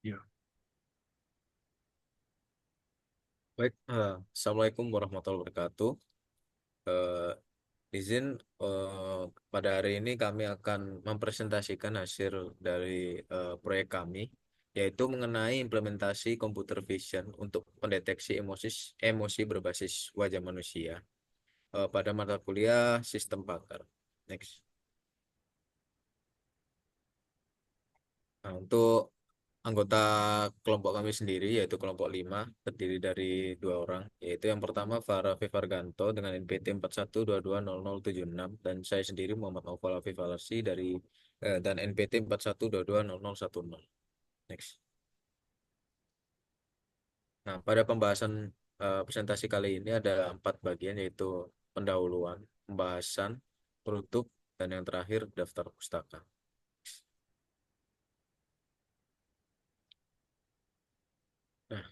Ya. Baik, Assalamualaikum warahmatullahi wabarakatuh. Eh, izin pada hari ini kami akan mempresentasikan hasil dari proyek kami, yaitu mengenai implementasi computer vision untuk pendeteksi emosi berbasis wajah manusia pada mata kuliah sistem pakar. Next. Nah, untuk anggota kelompok kami sendiri yaitu kelompok 5 terdiri dari dua orang, yaitu yang pertama Farah Farganto dengan NPT 41220076 dan saya sendiri Muhammad Naufal Afif Alarsi dan NPT 41220010. Next. Nah, pada pembahasan presentasi kali ini ada 4 bagian, yaitu pendahuluan, pembahasan, penutup, dan yang terakhir daftar pustaka. Nah,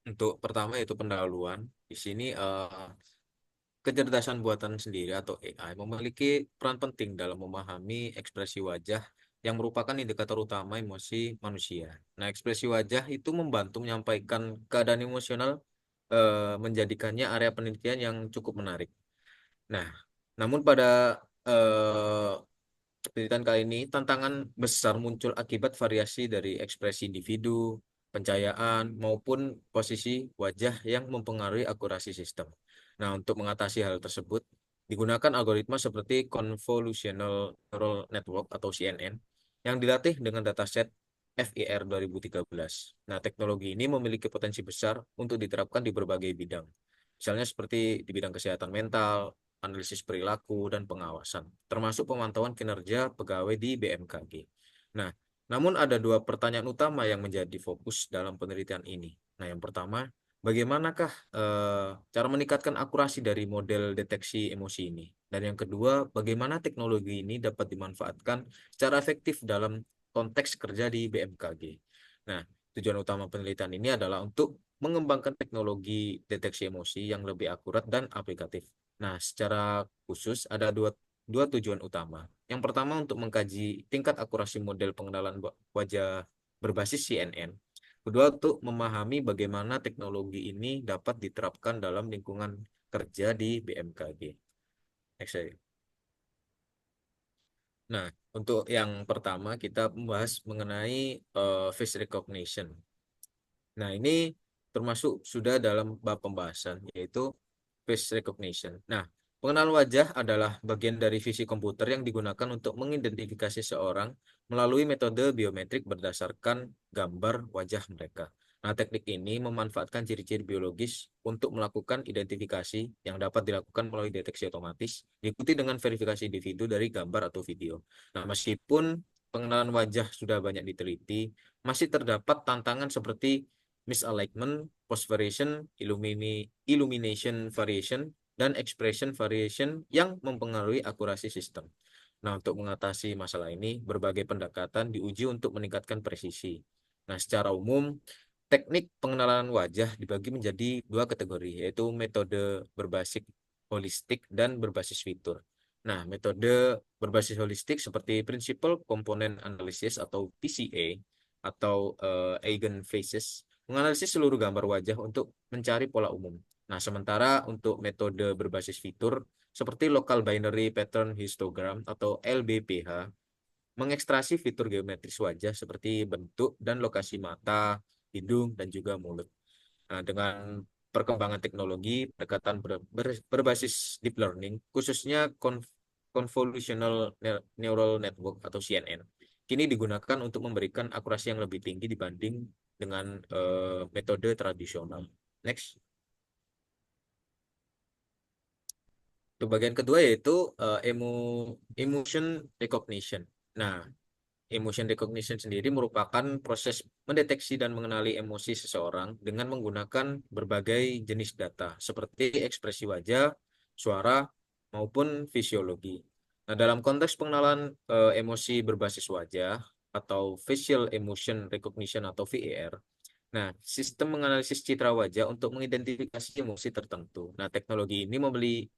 untuk pertama yaitu pendahuluan. Di sini kecerdasan buatan sendiri atau AI memiliki peran penting dalam memahami ekspresi wajah yang merupakan indikator utama emosi manusia. Nah, ekspresi wajah itu membantu menyampaikan keadaan emosional, menjadikannya area penelitian yang cukup menarik. Nah, namun pada eh, penelitian kali ini, tantangan besar muncul akibat variasi dari ekspresi individu, pencahayaan, maupun posisi wajah yang mempengaruhi akurasi sistem. Nah, untuk mengatasi hal tersebut, digunakan algoritma seperti Convolutional Neural Network atau CNN yang dilatih dengan dataset FIR 2013. Nah, teknologi ini memiliki potensi besar untuk diterapkan di berbagai bidang. Misalnya seperti di bidang kesehatan mental, analisis perilaku, dan pengawasan, termasuk pemantauan kinerja pegawai di BMKG. Nah, namun ada dua pertanyaan utama yang menjadi fokus dalam penelitian ini. Nah, yang pertama, bagaimanakah cara meningkatkan akurasi dari model deteksi emosi ini? Dan yang kedua, bagaimana teknologi ini dapat dimanfaatkan secara efektif dalam konteks kerja di BMKG? Nah, tujuan utama penelitian ini adalah untuk mengembangkan teknologi deteksi emosi yang lebih akurat dan aplikatif. Nah, secara khusus ada dua tujuan utama. Yang pertama untuk mengkaji tingkat akurasi model pengenalan wajah berbasis CNN. Kedua untuk memahami bagaimana teknologi ini dapat diterapkan dalam lingkungan kerja di BMKG. Next slide. Nah, untuk yang pertama kita membahas mengenai face recognition. Nah, ini termasuk sudah dalam bab pembahasan, yaitu face recognition. Nah, pengenalan wajah adalah bagian dari visi komputer yang digunakan untuk mengidentifikasi seorang melalui metode biometrik berdasarkan gambar wajah mereka. Nah, teknik ini memanfaatkan ciri-ciri biologis untuk melakukan identifikasi yang dapat dilakukan melalui deteksi otomatis, diikuti dengan verifikasi individu dari gambar atau video. Nah, meskipun pengenalan wajah sudah banyak diteliti, masih terdapat tantangan seperti misalignment, post variation, illumination variation, dan expression variation yang mempengaruhi akurasi sistem. Nah, untuk mengatasi masalah ini, berbagai pendekatan diuji untuk meningkatkan presisi. Nah, secara umum, teknik pengenalan wajah dibagi menjadi dua kategori, yaitu metode berbasis holistik dan berbasis fitur. Nah, metode berbasis holistik seperti Principal Component Analysis atau PCA atau Eigen Faces menganalisis seluruh gambar wajah untuk mencari pola umum. Nah, sementara untuk metode berbasis fitur seperti Local Binary Pattern Histogram atau LBPH mengekstraksi fitur geometris wajah seperti bentuk dan lokasi mata, hidung, dan juga mulut. Nah, dengan perkembangan teknologi, pendekatan berbasis deep learning, khususnya convolutional neural network atau CNN, kini digunakan untuk memberikan akurasi yang lebih tinggi dibanding dengan metode tradisional. Next. Untuk bagian kedua yaitu emotion recognition. Nah, emotion recognition sendiri merupakan proses mendeteksi dan mengenali emosi seseorang dengan menggunakan berbagai jenis data seperti ekspresi wajah, suara, maupun fisiologi. Nah, dalam konteks pengenalan emosi berbasis wajah atau facial emotion recognition atau VAR, nah, sistem menganalisis citra wajah untuk mengidentifikasi emosi tertentu. Nah, teknologi ini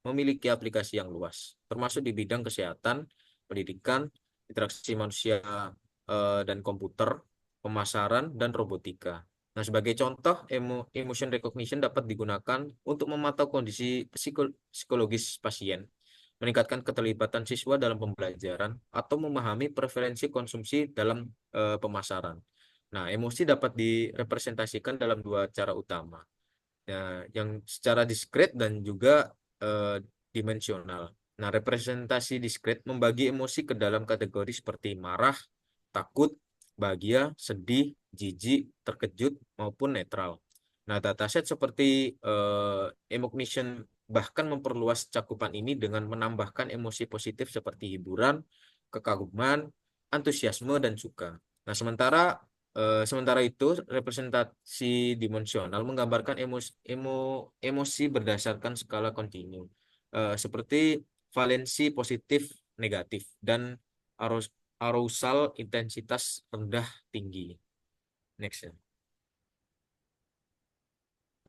memiliki aplikasi yang luas, termasuk di bidang kesehatan, pendidikan, interaksi manusia dan komputer. pemasaran, dan robotika. Nah, sebagai contoh, emotion recognition dapat digunakan untuk memantau kondisi psikologis pasien, meningkatkan keterlibatan siswa dalam pembelajaran, atau memahami preferensi konsumsi dalam pemasaran. Nah, emosi dapat direpresentasikan dalam dua cara utama, ya, yang secara diskret dan juga dimensional. Nah, representasi diskret membagi emosi ke dalam kategori seperti marah, takut, bahagia, sedih, jijik, terkejut, maupun netral. Nah, dataset seperti Emocnition bahkan memperluas cakupan ini dengan menambahkan emosi positif seperti hiburan, kekaguman, antusiasme, dan suka. Nah, sementara itu, representasi dimensional menggambarkan emosi berdasarkan skala kontinu, seperti valensi positif, negatif, dan arousal intensitas rendah tinggi. Next ya.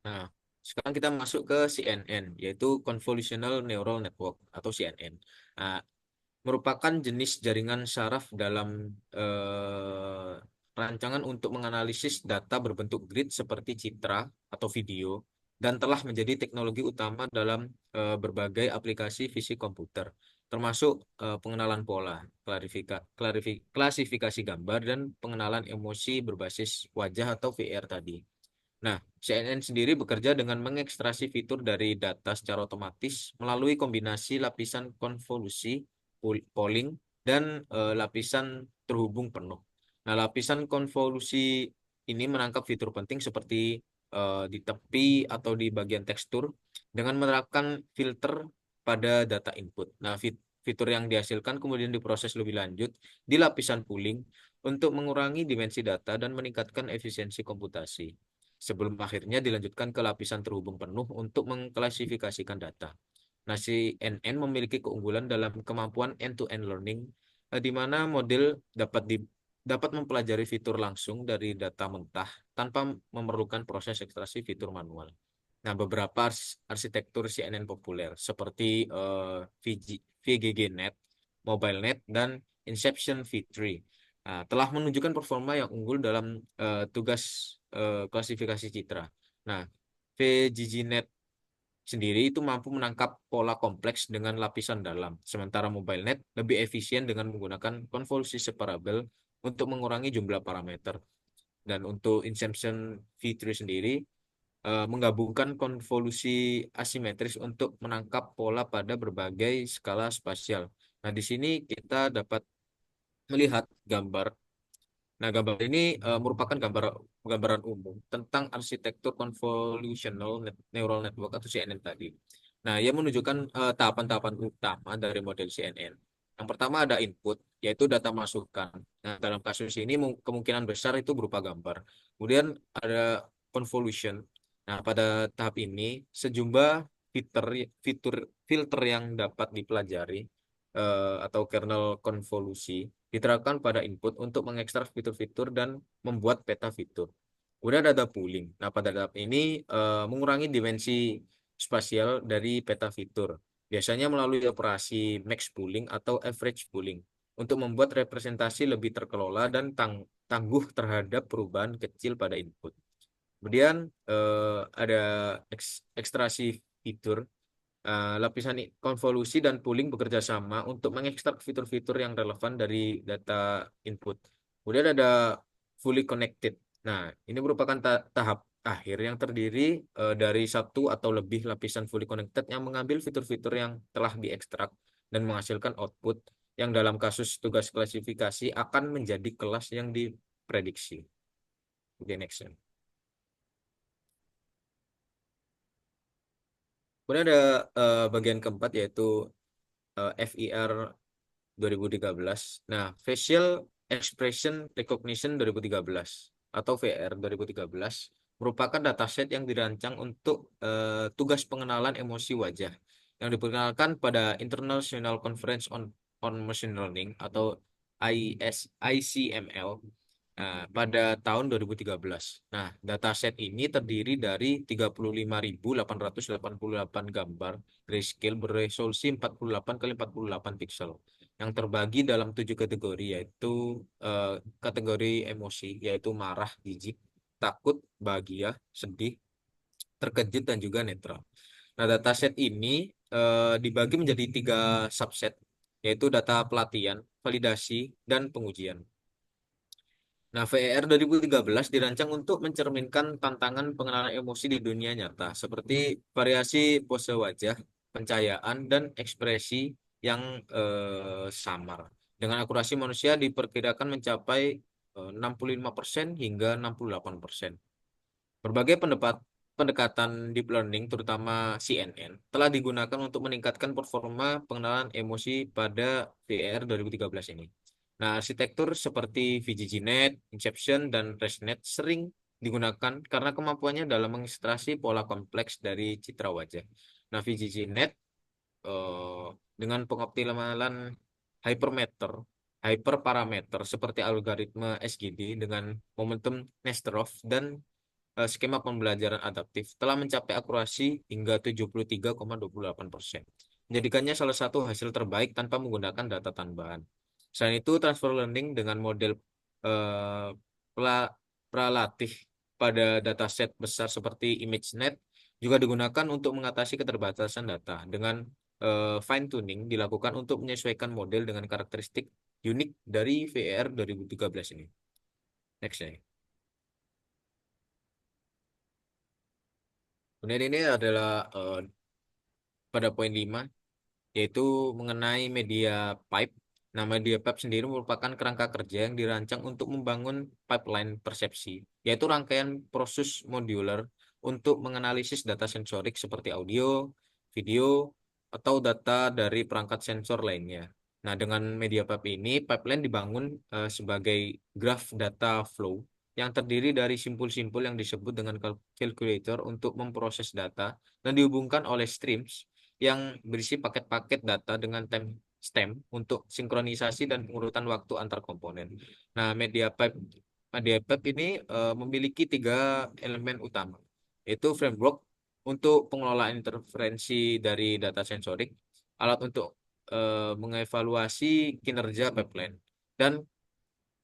Nah, sekarang kita masuk ke CNN, yaitu Convolutional Neural Network atau CNN. Nah, merupakan jenis jaringan saraf dalam rancangan untuk menganalisis data berbentuk grid seperti citra atau video, dan telah menjadi teknologi utama dalam berbagai aplikasi fisik komputer, termasuk pengenalan pola, klasifikasi gambar, dan pengenalan emosi berbasis wajah atau VR tadi. Nah, CNN sendiri bekerja dengan mengekstraksi fitur dari data secara otomatis melalui kombinasi lapisan konvolusi, polling, dan lapisan terhubung penuh. Nah, lapisan konvolusi ini menangkap fitur penting seperti di tepi atau di bagian tekstur dengan menerapkan filter pada data input. Nah, fitur yang dihasilkan kemudian diproses lebih lanjut di lapisan pooling untuk mengurangi dimensi data dan meningkatkan efisiensi komputasi, sebelum akhirnya dilanjutkan ke lapisan terhubung penuh untuk mengklasifikasikan data. Nah, CNN memiliki keunggulan dalam kemampuan end-to-end learning, di mana model dapat mempelajari fitur langsung dari data mentah tanpa memerlukan proses ekstraksi fitur manual. Nah, beberapa arsitektur CNN populer seperti VGGNet, MobileNet, dan Inception V3 telah menunjukkan performa yang unggul dalam tugas klasifikasi citra. Nah, VGGNet sendiri itu mampu menangkap pola kompleks dengan lapisan dalam, sementara MobileNet lebih efisien dengan menggunakan konvolusi separabel untuk mengurangi jumlah parameter. Dan untuk Inception V3 sendiri menggabungkan konvolusi asimetris untuk menangkap pola pada berbagai skala spasial. Nah, di sini kita dapat melihat gambar. Nah, gambar ini merupakan gambaran umum tentang arsitektur convolutional neural network atau CNN tadi. Nah, ia menunjukkan tahapan-tahapan utama dari model CNN. Yang pertama ada input, yaitu data masukan. Nah, dalam kasus ini kemungkinan besar itu berupa gambar. Kemudian ada convolution. Nah, pada tahap ini sejumlah fitur fitur filter yang dapat dipelajari atau kernel konvolusi diterapkan pada input untuk mengekstrak fitur-fitur dan membuat peta fitur. Kemudian ada pooling. Nah, pada tahap ini mengurangi dimensi spasial dari peta fitur, biasanya melalui operasi max pooling atau average pooling, untuk membuat representasi lebih terkelola dan tangguh terhadap perubahan kecil pada input. Kemudian ada ekstraksi fitur. Lapisan konvolusi dan pooling bekerja sama untuk mengekstrak fitur-fitur yang relevan dari data input. Kemudian ada fully connected. Nah, ini merupakan tahap akhir yang terdiri dari satu atau lebih lapisan fully connected yang mengambil fitur-fitur yang telah diekstrak dan menghasilkan output yang dalam kasus tugas klasifikasi akan menjadi kelas yang diprediksi. Oke, next. Kemudian ada bagian keempat yaitu FIR 2013. Nah, Facial Expression Recognition 2013 atau VR 2013 merupakan dataset yang dirancang untuk tugas pengenalan emosi wajah yang diperkenalkan pada International Conference on Machine Learning atau ICML pada tahun 2013. Nah, dataset ini terdiri dari 35.888 gambar grayscale beresolusi 48 kali 48 pixel. yang terbagi dalam 7 kategori, yaitu eh, kategori emosi, yaitu marah, jijik, takut, bahagia, sedih, terkejut, dan juga netral. Nah, dataset ini dibagi menjadi 3 subset, yaitu data pelatihan, validasi, dan pengujian. Nah, VER 2013 dirancang untuk mencerminkan tantangan pengenalan emosi di dunia nyata, seperti variasi pose wajah, pencahayaan, dan ekspresi yang samar. Dengan akurasi manusia diperkirakan mencapai 65% hingga 68%. Berbagai pendekatan deep learning, terutama CNN, telah digunakan untuk meningkatkan performa pengenalan emosi pada VR 2013 ini. Nah, arsitektur seperti VGGNet, Inception, dan ResNet sering digunakan karena kemampuannya dalam mengekstrasi pola kompleks dari citra wajah. Nah, VGGNet eh, dengan pengoptimalan hypermeter, hyperparameter seperti algoritma SGD dengan momentum Nesterov dan skema pembelajaran adaptif telah mencapai akurasi hingga 73,28%, menjadikannya salah satu hasil terbaik tanpa menggunakan data tambahan. Selain itu, transfer learning dengan model eh, pralatih pada dataset besar seperti ImageNet juga digunakan untuk mengatasi keterbatasan data. Dengan fine tuning dilakukan untuk menyesuaikan model dengan karakteristik unik dari VR 2013 ini. Next ya. Kemudian ini adalah pada poin 5, yaitu mengenai media pipe. Nah, media pipe sendiri merupakan kerangka kerja yang dirancang untuk membangun pipeline persepsi, yaitu rangkaian proses modular untuk menganalisis data sensorik seperti audio, video, atau data dari perangkat sensor lainnya. Nah, dengan media pipe ini, pipeline dibangun sebagai graph data flow yang terdiri dari simpul-simpul yang disebut dengan calculator untuk memproses data dan dihubungkan oleh streams yang berisi paket-paket data dengan timestamp untuk sinkronisasi dan pengurutan waktu antar komponen. Nah, media pipe ini memiliki 3 elemen utama, yaitu framework untuk pengelolaan interferensi dari data sensorik, alat untuk mengevaluasi kinerja pipeline, dan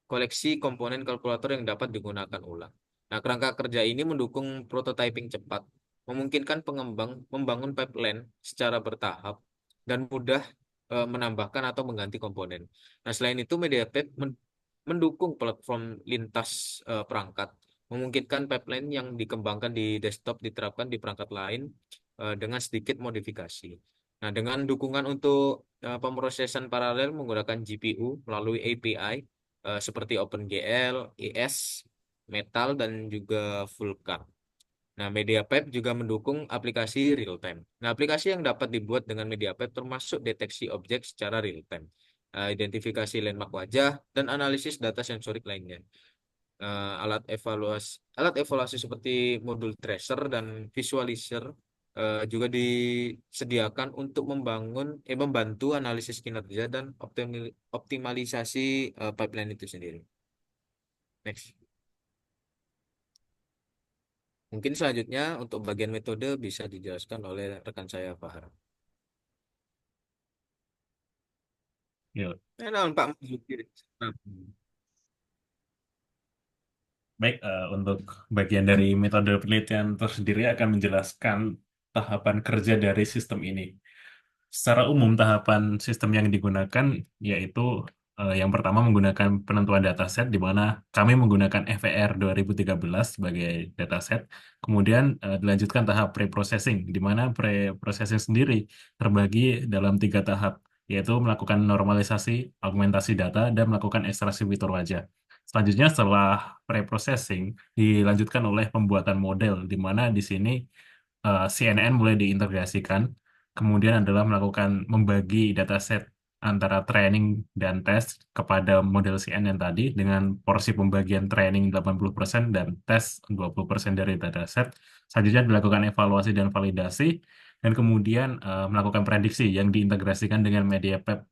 koleksi komponen kalkulator yang dapat digunakan ulang. Nah, kerangka kerja ini mendukung prototyping cepat, memungkinkan pengembang membangun pipeline secara bertahap dan mudah menambahkan atau mengganti komponen. Nah, selain itu, MediaPipe mendukung platform lintas perangkat, memungkinkan pipeline yang dikembangkan di desktop diterapkan di perangkat lain dengan sedikit modifikasi. Nah, dengan dukungan untuk pemrosesan paralel menggunakan GPU melalui API seperti OpenGL, ES, Metal, dan juga Vulkan. Nah, MediaPipe juga mendukung aplikasi real-time. Nah, aplikasi yang dapat dibuat dengan MediaPipe termasuk deteksi objek secara real-time, identifikasi landmark wajah, dan analisis data sensorik lainnya. Alat evaluasi seperti modul tracer dan visualizer juga disediakan untuk membantu analisis kinerja dan optimalisasi pipeline itu sendiri. Next. Mungkin selanjutnya untuk bagian metode bisa dijelaskan oleh rekan saya Fahar. Ya, Nah, Pak Mazlukir. Nah, baik, untuk bagian dari metode penelitian tersendiri akan menjelaskan tahapan kerja dari sistem ini. Secara umum, tahapan sistem yang digunakan yaitu yang pertama menggunakan penentuan dataset, di mana kami menggunakan FVR 2013 sebagai dataset. Kemudian dilanjutkan tahap pre-processing, di mana pre-processing sendiri terbagi dalam 3 tahap, yaitu melakukan normalisasi, augmentasi data, dan melakukan ekstraksi fitur wajah. Selanjutnya, setelah pre-processing, dilanjutkan oleh pembuatan model, di mana di sini CNN mulai diintegrasikan. Kemudian adalah melakukan membagi dataset antara training dan tes kepada model CNN tadi dengan porsi pembagian training 80% dan tes 20% dari dataset. Selanjutnya dilakukan evaluasi dan validasi dan kemudian melakukan prediksi yang diintegrasikan dengan media PEP.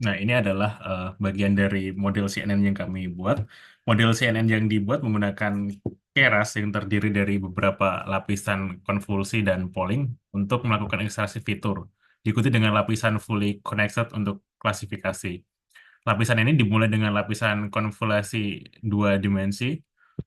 Nah, ini adalah bagian dari model CNN yang kami buat. Model CNN yang dibuat menggunakan Keras yang terdiri dari beberapa lapisan konvolusi dan polling untuk melakukan ekstraksi fitur. diikuti dengan lapisan fully connected untuk klasifikasi. Lapisan ini dimulai dengan lapisan konvolasi dua dimensi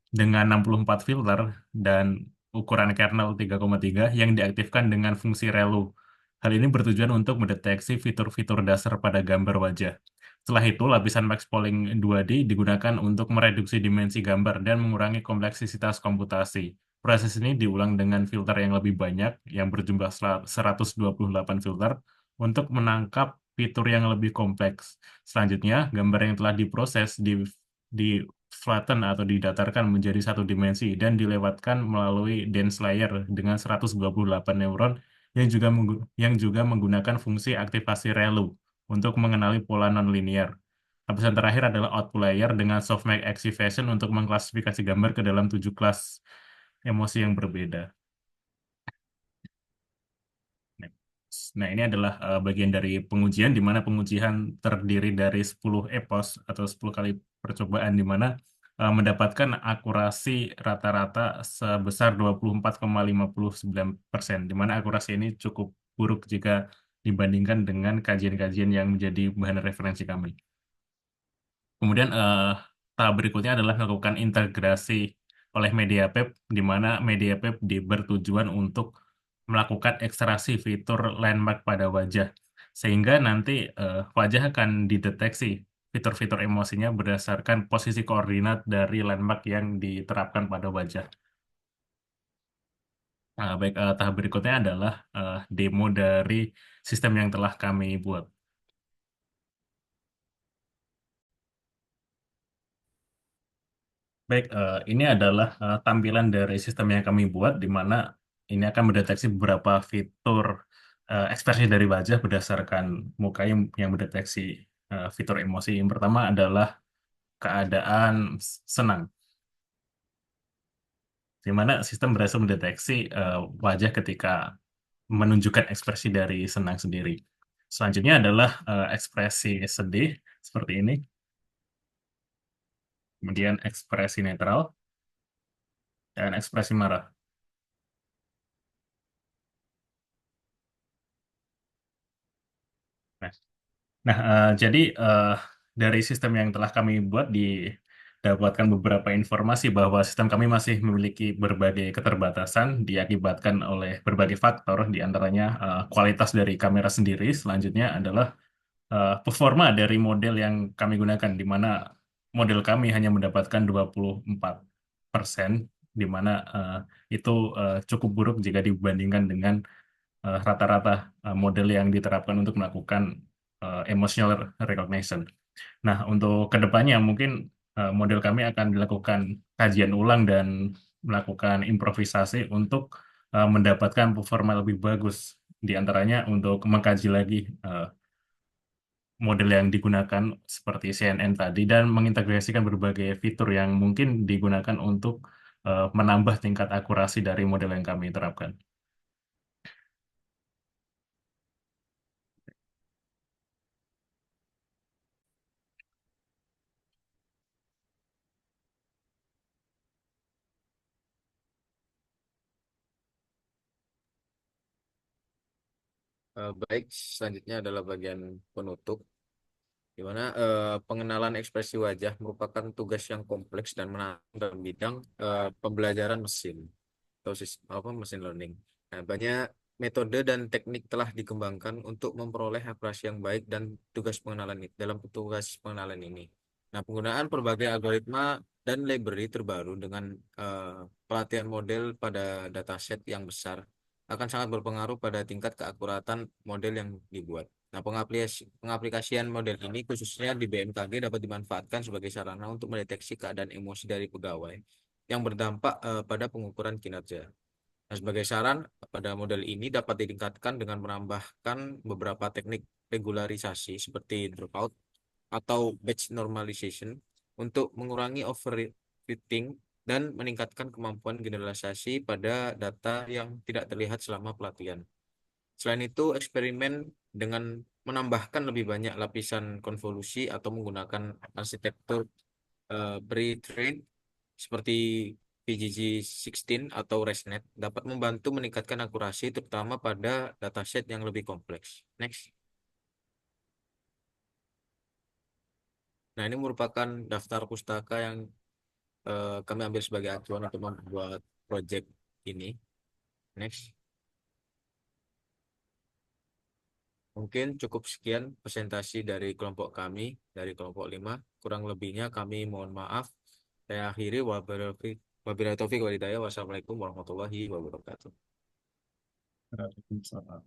dengan 64 filter dan ukuran kernel 3,3 yang diaktifkan dengan fungsi ReLU. Hal ini bertujuan untuk mendeteksi fitur-fitur dasar pada gambar wajah. Setelah itu, lapisan Max Pooling 2D digunakan untuk mereduksi dimensi gambar dan mengurangi kompleksitas komputasi. Proses ini diulang dengan filter yang lebih banyak, yang berjumlah 128 filter, untuk menangkap fitur yang lebih kompleks. Selanjutnya, gambar yang telah diproses di flatten atau didatarkan menjadi satu dimensi dan dilewatkan melalui dense layer dengan 128 neuron yang juga menggunakan fungsi aktivasi ReLU untuk mengenali pola nonlinear. Lapisan terakhir adalah output layer dengan softmax activation untuk mengklasifikasi gambar ke dalam 7 kelas emosi yang berbeda. Nah, ini adalah bagian dari pengujian, di mana pengujian terdiri dari 10 epos atau 10 kali percobaan, di mana mendapatkan akurasi rata-rata sebesar 24,59%, di mana akurasi ini cukup buruk jika dibandingkan dengan kajian-kajian yang menjadi bahan referensi kami. Kemudian tahap berikutnya adalah melakukan integrasi oleh MediaPep, di mana MediaPep bertujuan untuk melakukan ekstraksi fitur landmark pada wajah, sehingga nanti wajah akan dideteksi fitur-fitur emosinya berdasarkan posisi koordinat dari landmark yang diterapkan pada wajah. Nah, baik, tahap berikutnya adalah demo dari sistem yang telah kami buat. Baik, ini adalah tampilan dari sistem yang kami buat, di mana ini akan mendeteksi beberapa fitur ekspresi dari wajah berdasarkan muka yang mendeteksi fitur emosi. Yang pertama adalah keadaan senang, di mana sistem berhasil mendeteksi wajah ketika menunjukkan ekspresi dari senang sendiri. Selanjutnya adalah ekspresi sedih, seperti ini, kemudian ekspresi netral, dan ekspresi marah. Nah, jadi dari sistem yang telah kami buat didapatkan beberapa informasi bahwa sistem kami masih memiliki berbagai keterbatasan diakibatkan oleh berbagai faktor, di antaranya kualitas dari kamera sendiri. Selanjutnya adalah performa dari model yang kami gunakan, di mana model kami hanya mendapatkan 24%, di mana itu cukup buruk jika dibandingkan dengan rata-rata model yang diterapkan untuk melakukan emotional recognition. Nah, untuk kedepannya mungkin model kami akan dilakukan kajian ulang dan melakukan improvisasi untuk mendapatkan performa lebih bagus. Di antaranya untuk mengkaji lagi model yang digunakan seperti CNN tadi dan mengintegrasikan berbagai fitur yang mungkin digunakan untuk menambah tingkat akurasi dari model yang kami terapkan. Baik, selanjutnya adalah bagian penutup, di mana pengenalan ekspresi wajah merupakan tugas yang kompleks dan menantang dalam bidang pembelajaran mesin atau mesin learning. Nah, banyak metode dan teknik telah dikembangkan untuk memperoleh akurasi yang baik dan dalam tugas pengenalan ini. Nah, penggunaan berbagai algoritma dan library terbaru dengan pelatihan model pada dataset yang besar akan sangat berpengaruh pada tingkat keakuratan model yang dibuat. Nah, pengaplikasian model ini khususnya di BMKG dapat dimanfaatkan sebagai sarana untuk mendeteksi keadaan emosi dari pegawai yang berdampak pada pengukuran kinerja. Nah, sebagai saran, pada model ini dapat ditingkatkan dengan menambahkan beberapa teknik regularisasi seperti dropout atau batch normalization untuk mengurangi overfitting dan meningkatkan kemampuan generalisasi pada data yang tidak terlihat selama pelatihan. Selain itu, eksperimen dengan menambahkan lebih banyak lapisan konvolusi atau menggunakan arsitektur pre-trained seperti PGG-16 atau ResNet dapat membantu meningkatkan akurasi terutama pada dataset yang lebih kompleks. Next. Nah, ini merupakan daftar pustaka yang kami ambil sebagai acuan untuk membuat project ini. Next. Mungkin cukup sekian presentasi dari kelompok kami, dari kelompok 5. Kurang lebihnya kami mohon maaf. Saya akhiri. Wabillahi taufiq walhidayah. Wassalamualaikum warahmatullahi wabarakatuh. Waalaikumsalam.